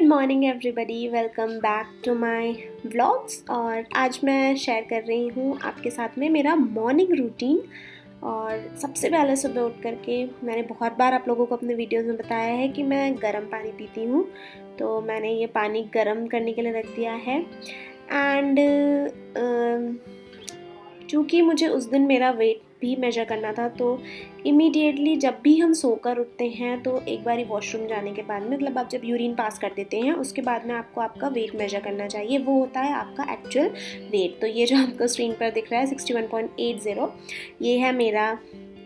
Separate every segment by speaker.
Speaker 1: Morning everybody, welcome back to my vlogs. और आज मैं शेयर कर रही हूँ आपके साथ में मेरा मॉर्निंग रूटीन। और सबसे पहले सुबह उठ करके मैंने बहुत बार आप लोगों को अपने वीडियोस में बताया है कि मैं गर्म पानी पीती हूँ, तो मैंने ये पानी गर्म करने के लिए रख दिया है। एंड चूँकि मुझे उस दिन मेरा वेट भी मेजर करना था, तो इमीडिएटली जब भी हम सोकर उठते हैं तो एक बारी वॉशरूम जाने के बाद में, मतलब आप जब यूरिन पास कर देते हैं उसके बाद में आपको आपका वेट मेजर करना चाहिए। वो होता है आपका एक्चुअल वेट। तो ये जो आपको स्क्रीन पर दिख रहा है 61.80, ये है मेरा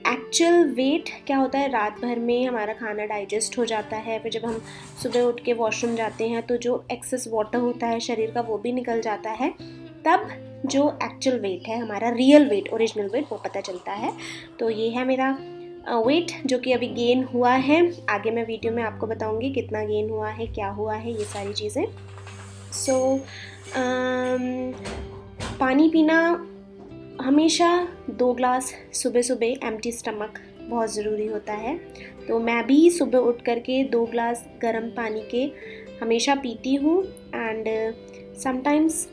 Speaker 1: एक्चुअल वेट। क्या होता है, रात भर में हमारा खाना डाइजेस्ट हो जाता है, फिर जब हम सुबह उठ के वॉशरूम जाते हैं तो जो एक्सेस वाटर होता है शरीर का वो भी निकल जाता है, तब जो एक्चुअल वेट है हमारा, रियल वेट, ओरिजिनल वेट, वो पता चलता है। तो ये है मेरा वेट जो कि अभी गेन हुआ है। आगे मैं वीडियो में आपको बताऊंगी कितना गेन हुआ है, क्या हुआ है, ये सारी चीज़ें। सो पानी पीना हमेशा 2 ग्लास सुबह सुबह एम्प्टी स्टमक बहुत ज़रूरी होता है। तो मैं भी सुबह उठ करके 2 ग्लास गर्म पानी के हमेशा पीती हूँ। एंड समटाइम्स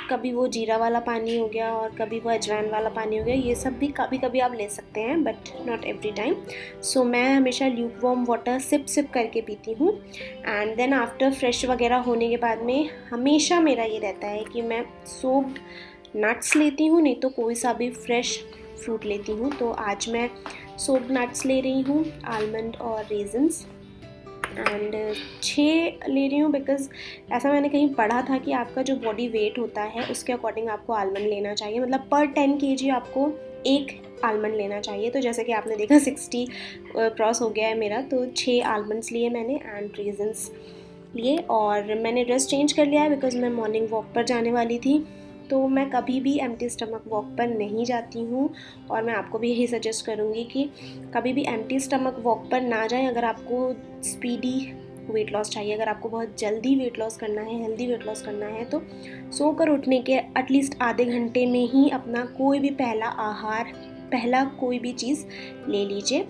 Speaker 1: कभी वो जीरा वाला पानी हो गया और कभी वो अजवाइन वाला पानी हो गया, ये सब भी कभी कभी आप ले सकते हैं, बट नॉट एवरी टाइम। सो मैं हमेशा ल्यूक वार्म वाटर सिप करके पीती हूँ। एंड देन आफ्टर फ्रेश वगैरह होने के बाद में हमेशा मेरा ये रहता है कि मैं सोक्ड नट्स लेती हूँ, नहीं तो कोई सा भी फ्रेश फ्रूट लेती हूँ। तो आज मैं सोक्ड नट्स ले रही हूँ, आलमंड और रेजन्स। एंड 6 ले रही हूँ बिकॉज़ ऐसा मैंने कहीं पढ़ा था कि आपका जो बॉडी वेट होता है उसके अकॉर्डिंग आपको आलमंड लेना चाहिए, मतलब पर 10 kg आपको 1 आलमंड लेना चाहिए। तो जैसे कि आपने देखा 60 क्रॉस हो गया है मेरा, तो 6 आलमंड्स लिए मैंने एंड रेजन्स लिए। और मैंने ड्रेस चेंज कर लिया है बिकॉज़ मैं मॉर्निंग वॉक पर जाने वाली थी। तो मैं कभी भी एम्प्टी स्टमक वॉक पर नहीं जाती हूँ, और मैं आपको भी यही सजेस्ट करूँगी कि कभी भी एम्प्टी स्टमक वॉक पर ना जाएं। अगर आपको स्पीडी वेट लॉस चाहिए, अगर आपको बहुत जल्दी वेट लॉस करना है, हेल्दी वेट लॉस करना है, तो सोकर उठने के एटलीस्ट आधे घंटे में ही अपना कोई भी पहला आहार, पहला कोई भी चीज़ ले लीजिए।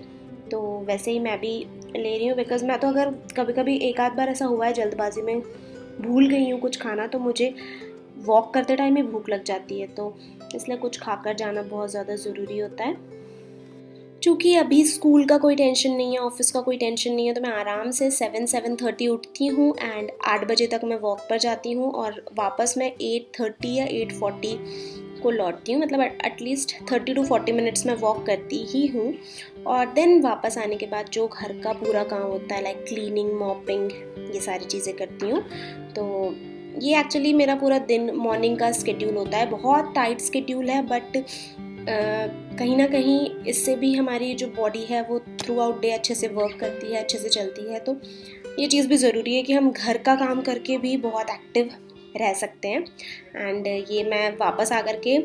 Speaker 1: तो वैसे ही मैं भी ले रही हूँ बिकॉज़ मैं तो, अगर कभी कभी एक आध बार ऐसा हुआ है जल्दबाजी में भूल गई हूँ कुछ खाना, तो मुझे वॉक करते टाइम ही भूख लग जाती है, तो इसलिए कुछ खाकर जाना बहुत ज़्यादा ज़रूरी होता है। चूँकि अभी स्कूल का कोई टेंशन नहीं है, ऑफिस का कोई टेंशन नहीं है, तो मैं आराम से 7-7:30 उठती हूँ एंड 8 बजे तक मैं वॉक पर जाती हूँ और वापस मैं 8:30 या 8:40 को लौटती हूँ। मतलब एटलीस्ट 30 to 40 मिनट्स में वॉक करती ही हूँ। और देन वापस आने के बाद जो घर का पूरा काम होता है, लाइक क्लीनिंग, मॉपिंग, ये सारी चीज़ें करती हूँ। तो ये एक्चुअली मेरा पूरा दिन मॉर्निंग का स्केड्यूल होता है। बहुत टाइट स्केड्यूल है, बट कहीं ना कहीं इससे भी हमारी जो बॉडी है वो थ्रू आउट डे अच्छे से वर्क करती है, अच्छे से चलती है। तो ये चीज़ भी ज़रूरी है कि हम घर का काम करके भी बहुत एक्टिव रह सकते हैं। एंड ये मैं वापस आकर के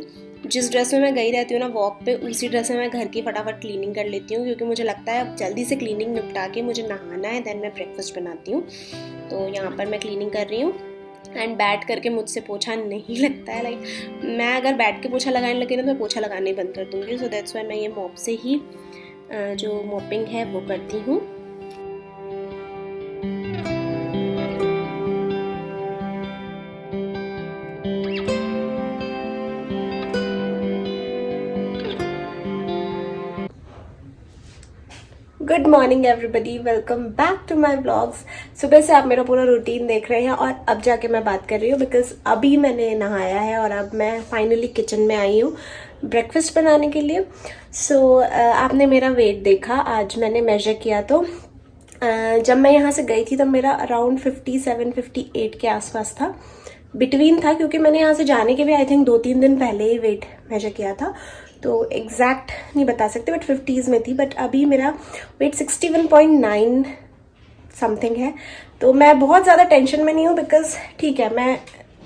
Speaker 1: जिस ड्रेस में मैं गई रहती हूँ ना वॉक पे, उसी ड्रेस में मैं घर की फटाफट क्लीनिंग कर लेती हूँ, क्योंकि मुझे लगता है अब जल्दी से क्लीनिंग निपटा के मुझे नहाना है, देन मैं ब्रेकफास्ट बनाती हूँ। तो यहाँ पर मैं क्लीनिंग कर रही हूँ एंड बैठ करके मुझसे पोछा नहीं लगता है। लाइक मैं अगर बैठ के पोछा लगाने लगी ना तो मैं पोछा लगाना ही बंद कर दूँगी। सो दैट्स वाई मैं ये मॉप से ही जो मॉपिंग है वो करती हूँ। Good morning everybody, welcome back to my blogs. सुबह से आप मेरा पूरा रूटीन देख रहे हैं और अब जाके मैं बात कर रही हूँ बिकॉज अभी मैंने नहाया है और अब मैं फाइनली किचन में आई हूँ ब्रेकफास्ट बनाने के लिए। सो आपने मेरा वेट देखा, आज मैंने मेजर किया, तो जब मैं यहाँ से गई थी तब मेरा अराउंड 57-58 के आसपास था, बिटवीन था, क्योंकि मैंने यहाँ से जाने के भी आई थिंक 2-3 दिन पहले ही वेट मेजर किया था, तो एग्जैक्ट नहीं बता सकते, बट 50s में थी। बट अभी मेरा वेट 61.9 समथिंग है। तो मैं बहुत ज़्यादा टेंशन में नहीं हूँ बिकॉज ठीक है,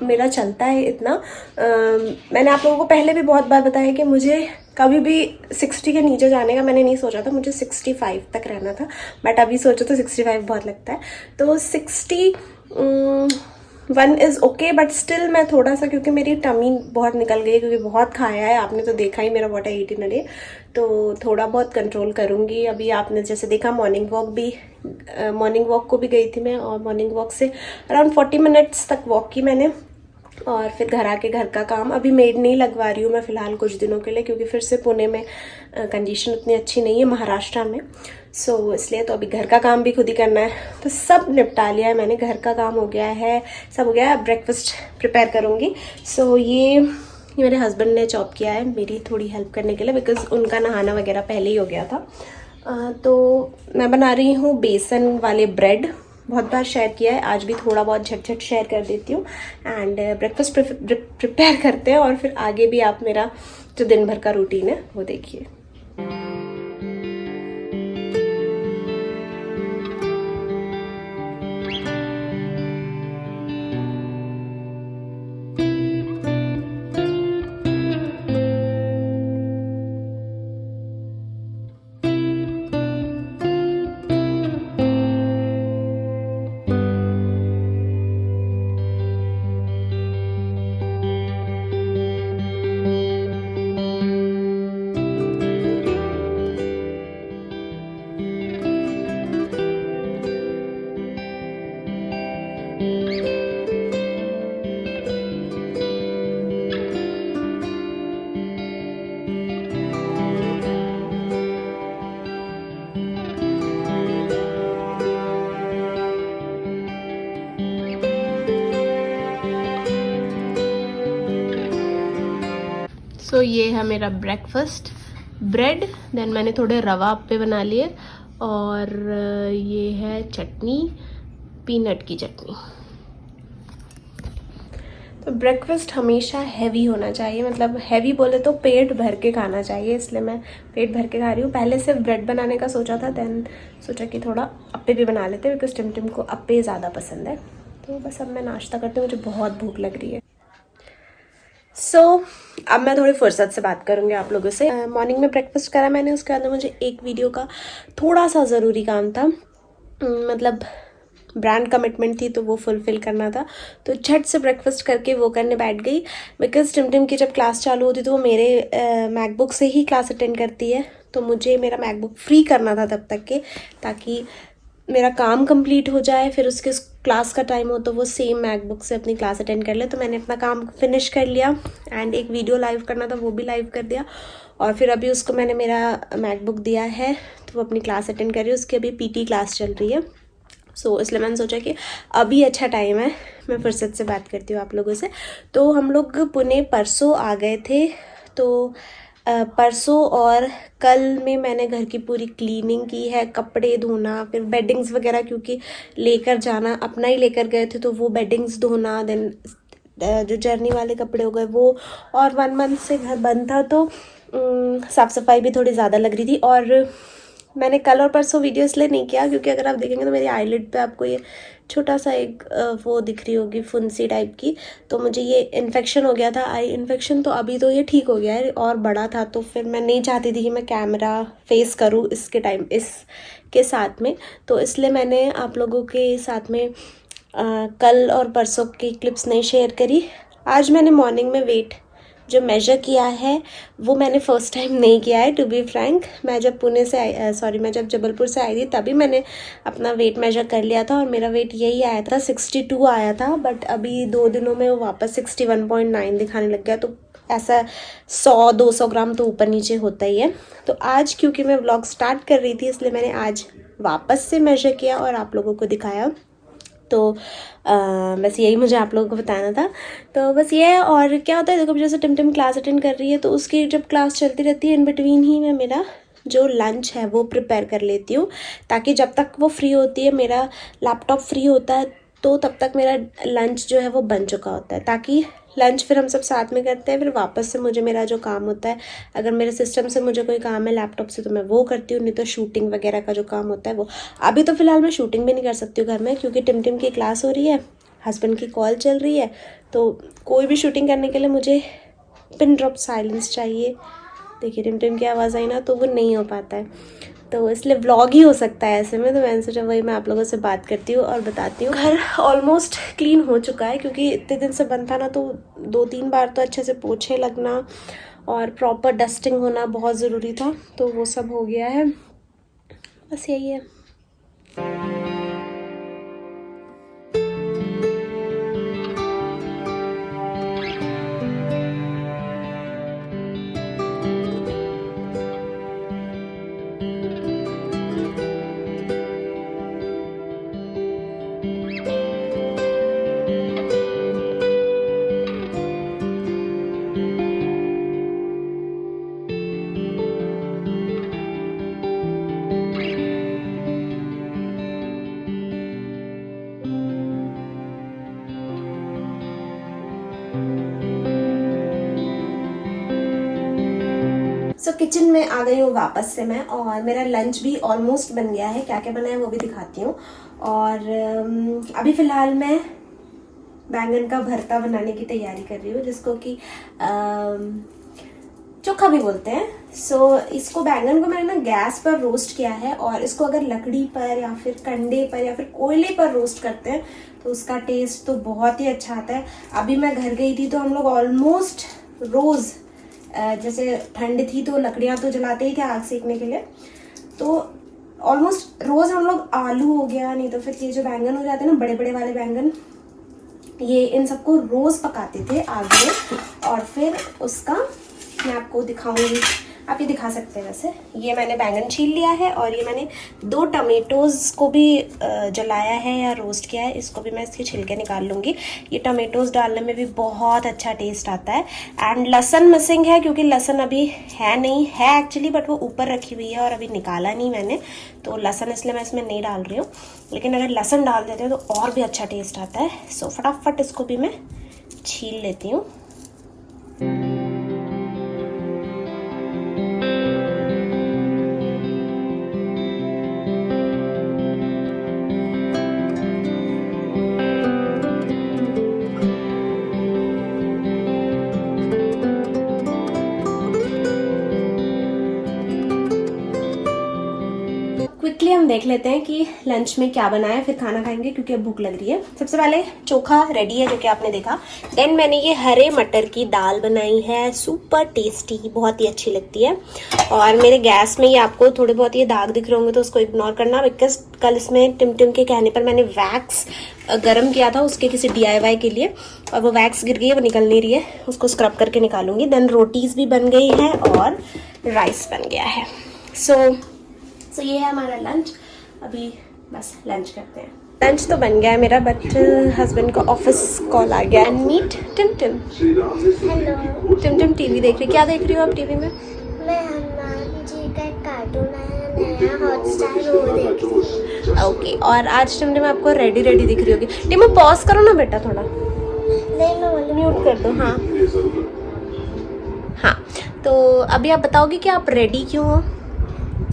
Speaker 1: मेरा चलता है इतना। मैंने आप लोगों को पहले भी बहुत बार बताया कि मुझे कभी भी 60 के नीचे जाने का मैंने नहीं सोचा था, मुझे 65 तक रहना था, बट अभी सोचो तो 65 बहुत लगता है। तो 60 1 इज़ ओके, बट स्टिल मैं थोड़ा सा, क्योंकि मेरी टमी बहुत निकल गई क्योंकि बहुत खाया है, आपने तो देखा ही मेरा what I eat in a day, तो थोड़ा बहुत कंट्रोल करूँगी। अभी आपने जैसे देखा मॉर्निंग वॉक को भी गई थी मैं, और मॉर्निंग वॉक से अराउंड 40 मिनट्स तक वॉक की मैंने, और फिर घर आके घर का काम। अभी मेड नहीं लगवा रही हूँ मैं फ़िलहाल कुछ दिनों के लिए, क्योंकि फिर से पुणे में कंडीशन उतनी अच्छी नहीं है, महाराष्ट्र में, सो इसलिए तो अभी घर का काम भी खुद ही करना है। तो सब निपटा लिया है मैंने, घर का काम हो गया है, सब हो गया है। अब ब्रेकफास्ट प्रिपेयर करूँगी। सो ये मेरे हस्बैंड ने चॉप किया है मेरी थोड़ी हेल्प करने के लिए, बिकॉज़ उनका नहाना वगैरह पहले ही हो गया था। तो मैं बना रही हूँ बेसन वाले ब्रेड, बहुत बार शेयर किया है, आज भी थोड़ा बहुत झट शेयर कर देती हूँ। एंड ब्रेकफास्ट प्रिपेयर करते हैं, और फिर आगे भी आप मेरा जो दिन भर का रूटीन है वो देखिए। सो ये है मेरा ब्रेकफास्ट, ब्रेड, देन मैंने थोड़े रवा अप्पे बना लिए, और ये है चटनी, पीनट की चटनी। तो ब्रेकफास्ट हमेशा हैवी होना चाहिए, मतलब हैवी बोले तो पेट भर के खाना चाहिए, इसलिए मैं पेट भर के खा रही हूँ। पहले सिर्फ ब्रेड बनाने का सोचा था, देन सोचा कि थोड़ा अप्पे भी बना लेते हैं, बिकॉज टिमटिम को अप्पे ज़्यादा पसंद है। तो बस अब मैं नाश्ता करती हूँ, मुझे बहुत भूख लग रही है। सो अब मैं थोड़ी फुर्सत से बात करूँगी आप लोगों से। मॉर्निंग में ब्रेकफास्ट करा मैंने, उसके बाद मुझे एक वीडियो का थोड़ा सा ज़रूरी काम था, मतलब ब्रांड कमिटमेंट थी, तो वो फुलफ़िल करना था। तो झट से ब्रेकफास्ट करके वो करने बैठ गई, बिकॉज टिमटिम की जब क्लास चालू होती तो वो मेरे मैकबुक से ही क्लास अटेंड करती है, तो मुझे मेरा मैकबुक फ्री करना था तब तक के, ताकि मेरा काम कंप्लीट हो जाए, फिर उसके क्लास का टाइम हो तो वो सेम मैकबुक से अपनी क्लास अटेंड कर ले। तो मैंने अपना काम फिनिश कर लिया, एंड एक वीडियो लाइव करना था वो भी लाइव कर दिया, और फिर अभी उसको मैंने मेरा मैकबुक दिया है, तो वो अपनी क्लास अटेंड कर रही है। उसकी अभी पीटी क्लास चल रही है, सो इसलिए मैंने सोचा कि अभी अच्छा टाइम है, मैं फुर्सत से बात करती हूँ आप लोगों से। तो हम लोग पुणे परसों आ गए थे, तो परसों और कल में मैंने घर की पूरी क्लीनिंग की है, कपड़े धोना, फिर बेडिंग्स वगैरह, क्योंकि लेकर जाना, अपना ही लेकर गए थे, तो वो बेडिंग्स धोना, देन जो जर्नी वाले कपड़े हो गए वो, और 1 मंथ से घर बंद था, तो साफ़ सफाई भी थोड़ी ज़्यादा लग रही थी। और मैंने कल और परसों वीडियो इसलिए नहीं किया क्योंकि अगर आप देखेंगे तो मेरी आईलिड पे आपको ये छोटा सा एक वो दिख रही होगी, फुंसी टाइप की, तो मुझे ये इन्फेक्शन हो गया था, आई इन्फेक्शन। तो अभी तो ये ठीक हो गया है, और बड़ा था, तो फिर मैं नहीं चाहती थी कि मैं कैमरा फेस करूँ इसके साथ में, तो इसलिए मैंने आप लोगों के साथ में कल और परसों की क्लिप्स नहीं शेयर करी। आज मैंने मॉर्निंग में वेट जो मेजर किया है वो मैंने फ़र्स्ट टाइम नहीं किया है, टू बी फ्रैंक। मैं जब जबलपुर से आई थी तभी मैंने अपना वेट मेजर कर लिया था, और मेरा वेट यही आया था, 62 आया था, बट अभी 2 दिनों में वो वापस 61.9 दिखाने लग गया। तो ऐसा 100-200 ग्राम तो ऊपर नीचे होता ही है। तो आज क्योंकि मैं व्लॉग स्टार्ट कर रही थी, इसलिए मैंने आज वापस से मेजर किया और आप लोगों को दिखाया। तो बस यही मुझे आप लोगों को बताना था। तो बस ये है। और क्या होता है, देखो जैसे टिमटिम क्लास अटेंड कर रही है, तो उसकी जब क्लास चलती रहती है, इन बिटवीन ही मैं मेरा जो लंच है वो प्रिपेयर कर लेती हूँ, ताकि जब तक वो फ्री होती है, मेरा लैपटॉप फ्री होता है, तो तब तक मेरा लंच जो है वो बन चुका होता है, ताकि लंच फिर हम सब साथ में करते हैं। फिर वापस से मुझे मेरा जो काम होता है, अगर मेरे सिस्टम से मुझे कोई काम है लैपटॉप से, तो मैं वो करती हूँ, नहीं तो शूटिंग वगैरह का जो काम होता है वो। अभी तो फ़िलहाल मैं शूटिंग भी नहीं कर सकती हूँ घर में, क्योंकि टिमटिम की क्लास हो रही है, हस्बैंड की कॉल चल रही है, तो कोई भी शूटिंग करने के लिए मुझे पिन ड्रॉप साइलेंस चाहिए। देखिए टिमटिम की आवाज़ आई ना, तो वो नहीं हो पाता है। तो इसलिए व्लॉग ही हो सकता है ऐसे में, तो मैंने सोचा वही मैं आप लोगों से बात करती हूँ और बताती हूँ। घर ऑलमोस्ट क्लीन हो चुका है क्योंकि इतने दिन से बंद था ना, तो 2-3 बार तो अच्छे से पोछे लगना और प्रॉपर डस्टिंग होना बहुत ज़रूरी था, तो वो सब हो गया है। बस यही है। किचन में आ गई हूँ वापस से मैं, और मेरा लंच भी ऑलमोस्ट बन गया है। क्या क्या बना है वो भी दिखाती हूँ। और अभी फ़िलहाल मैं बैंगन का भरता बनाने की तैयारी कर रही हूँ, जिसको कि चोखा भी बोलते हैं। सो इसको बैंगन को मैंने ना गैस पर रोस्ट किया है, और इसको अगर लकड़ी पर या फिर कंडे पर या फिर कोयले पर रोस्ट करते हैं तो उसका टेस्ट तो बहुत ही अच्छा आता है। अभी मैं घर गई थी तो हम लोग ऑलमोस्ट रोज़, जैसे ठंड थी तो लकड़ियाँ तो जलाते ही थे आग सेकने के लिए, तो ऑलमोस्ट रोज़ हम लोग आलू हो गया, नहीं तो फिर ये जो बैंगन हो जाते हैं ना, बड़े बड़े वाले बैंगन, ये इन सबको रोज़ पकाते थे आग में। और फिर उसका मैं आपको दिखाऊंगी, आप ये दिखा सकते हैं। वैसे ये मैंने बैंगन छील लिया है, और ये मैंने 2 टमेटोज़ को भी जलाया है या रोस्ट किया है। इसको भी मैं इसके छिलके निकाल लूँगी। ये टमेटोज़ डालने में भी बहुत अच्छा टेस्ट आता है। एंड लहसुन मिसिंग है क्योंकि लहसुन अभी है नहीं, है एक्चुअली, बट वो ऊपर रखी हुई है और अभी निकाला नहीं मैंने, तो लहसुन इसलिए मैं इसमें नहीं डाल रही हूँ। लेकिन अगर लहसुन डाल देते हैं तो और भी अच्छा टेस्ट आता है। सो फटाफट इसको भी मैं छील लेती हूँ। क्विकली हम देख लेते हैं कि लंच में क्या बना है, फिर खाना खाएंगे क्योंकि अब भूख लग रही है। सबसे पहले चोखा रेडी है जो कि आपने देखा। देन मैंने ये हरे मटर की दाल बनाई है, सुपर टेस्टी, बहुत ही अच्छी लगती है। और मेरे गैस में ये आपको थोड़े बहुत ये दाग दिख रहे होंगे तो उसको इग्नोर करना, बिकॉज कल इसमें टिम के कहने पर मैंने वैक्स गर्म किया था उसके किसी DIY के लिए, और वो वैक्स गिर गई है, वो निकल नहीं रही है, उसको स्क्रब करके निकालूंगी। देन रोटीज़ भी बन गई हैं और राइस बन गया है। सो ये है हमारा लंच। अभी बस लंच करते हैं। लंच तो बन गया है मेरा, बट हस्बैंड को ऑफिस कॉल आ गया। And meet Tim.
Speaker 2: Hello.
Speaker 1: Tim TV देख रही। क्या देख रही हो आप टीवी में?
Speaker 2: मैं हनुमान जी का एक कार्टून आया नया हॉटस्टार, वो देख रही हूँ।
Speaker 1: ओके। और आज टिम आपको रेडी दिख रही होगी। टिम पॉज करो ना बेटा थोड़ा।
Speaker 2: नहीं, मैं बोली
Speaker 1: म्यूट कर दो। हाँ। तो अभी आप बताओगे कि आप रेडी क्यों हो?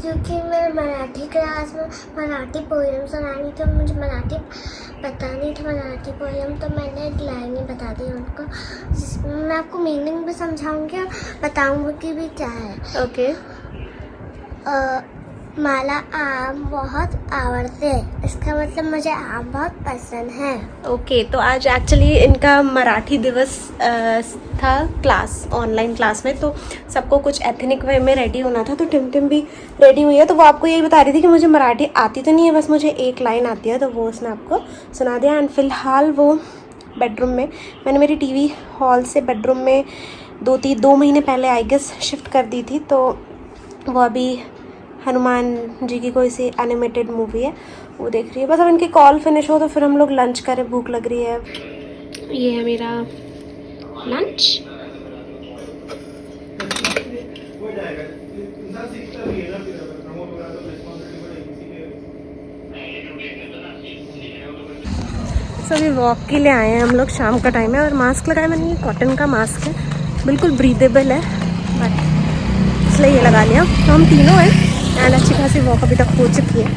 Speaker 2: क्योंकि मैं मराठी क्लास में मराठी पोएम सुनानी थी, मुझे मराठी पता नहीं था मराठी पोएम, तो मैंने लाइनें बता दी उनको, जिसमें मैं आपको मीनिंग भी समझाऊंगी और बताऊंगी भी क्या है।
Speaker 1: ओके।
Speaker 2: मला आम बहुत आवडते, इसका मतलब मुझे आम बहुत पसंद है।
Speaker 1: ओके। तो आज एक्चुअली इनका मराठी दिवस था क्लास, ऑनलाइन क्लास में, तो सबको कुछ एथनिक वे में रेडी होना था, तो टिम भी रेडी हुई है। तो वो आपको यही बता रही थी कि मुझे मराठी आती तो नहीं है, बस मुझे एक लाइन आती है, तो वो उसने आपको सुना दिया। एंड फिलहाल वो बेडरूम में, मैंने मेरी टीवी हॉल से बेडरूम में 2 महीने पहले आई गेस शिफ्ट कर दी थी, तो वो अभी हनुमान जी की कोई सी एनिमेटेड मूवी है वो देख रही है। बस अब इनकी कॉल फिनिश हो तो फिर हम लोग लंच करें, भूख लग रही है। ये है मेरा लंच। सभी वॉक के लिए आए हैं हम लोग, शाम का टाइम है, और मास्क लगाया मैंने, ये कॉटन का मास्क है, बिल्कुल ब्रीदेबल है, बट इसलिए ये लगा लिया। तो हम तीनों हैं एंड अच्छी खासी वॉक अभी तक हो चुकी है,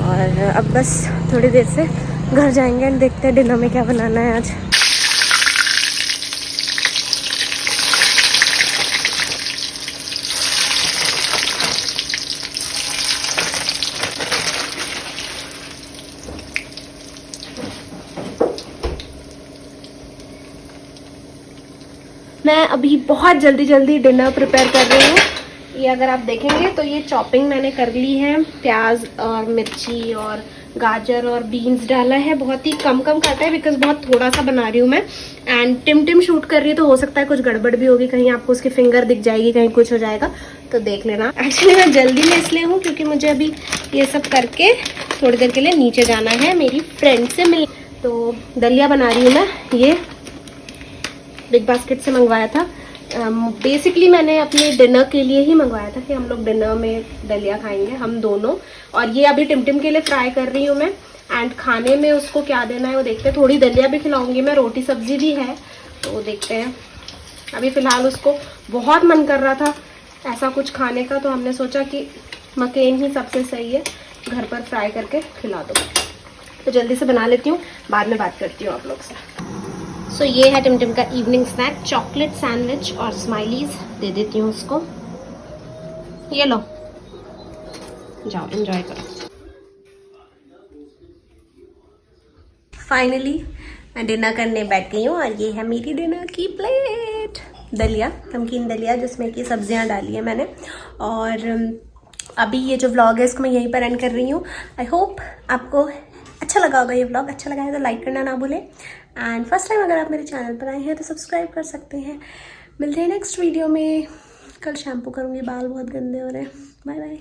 Speaker 1: और अब बस थोड़ी देर से घर जाएंगे एंड देखते हैं डिनर में क्या बनाना है आज। मैं अभी बहुत जल्दी डिनर प्रिपेयर कर रही हूँ। ये अगर आप देखेंगे तो ये चॉपिंग मैंने कर ली है, प्याज और मिर्ची और गाजर और बीन्स डाला है। बहुत ही कम काटा है बिकॉज बहुत थोड़ा सा बना रही हूँ मैं। एंड टिम शूट कर रही है तो हो सकता है कुछ गड़बड़ भी होगी, कहीं आपको उसकी फिंगर दिख जाएगी, कहीं कुछ हो जाएगा तो देख लेना। एक्चुअली मैं जल्दी में इसलिए हूँ क्योंकि मुझे अभी ये सब करके थोड़ी देर के लिए नीचे जाना है मेरी फ्रेंड से मिल। तो दलिया बना रही हूँ मैं, ये बिग बास्केट से मंगवाया था। बेसिकली मैंने अपने डिनर के लिए ही मंगवाया था कि हम लोग डिनर में दलिया खाएंगे हम दोनों। और ये अभी टिम के लिए फ्राई कर रही हूँ मैं। एंड खाने में उसको क्या देना है वो देखते हैं। थोड़ी दलिया भी खिलाऊंगी मैं, रोटी सब्जी भी है तो देखते हैं। अभी फ़िलहाल उसको बहुत मन कर रहा था ऐसा कुछ खाने का, तो हमने सोचा कि मकेन ही सबसे सही है, घर पर फ्राई करके खिला दो। तो जल्दी से बना लेती हूँ, बाद में बात करती हूँ आप लोग से। सो ये है टिम का इवनिंग स्नैक, चॉकलेट सैंडविच और स्माइलीज। दे देती हूँ उसको, ये लो, जाओ एंजॉय करो। फाइनली मैं डिनर करने बैठ गई हूँ और ये है मेरी डिनर की प्लेट। दलिया, नमकीन दलिया जिसमें कि सब्जियाँ डाली है मैंने। और अभी ये जो व्लॉग है इसको मैं यहीं पर एंड कर रही हूँ। आई होप आपको अच्छा लगा होगा ये व्लॉग। अच्छा लगा है तो लाइक करना ना भूलें। एंड फर्स्ट टाइम अगर आप मेरे चैनल पर आए हैं तो सब्सक्राइब कर सकते हैं। मिलते हैं नेक्स्ट वीडियो में। कल शैम्पू करूँगी, बाल बहुत गंदे हो रहे हैं। Bye bye.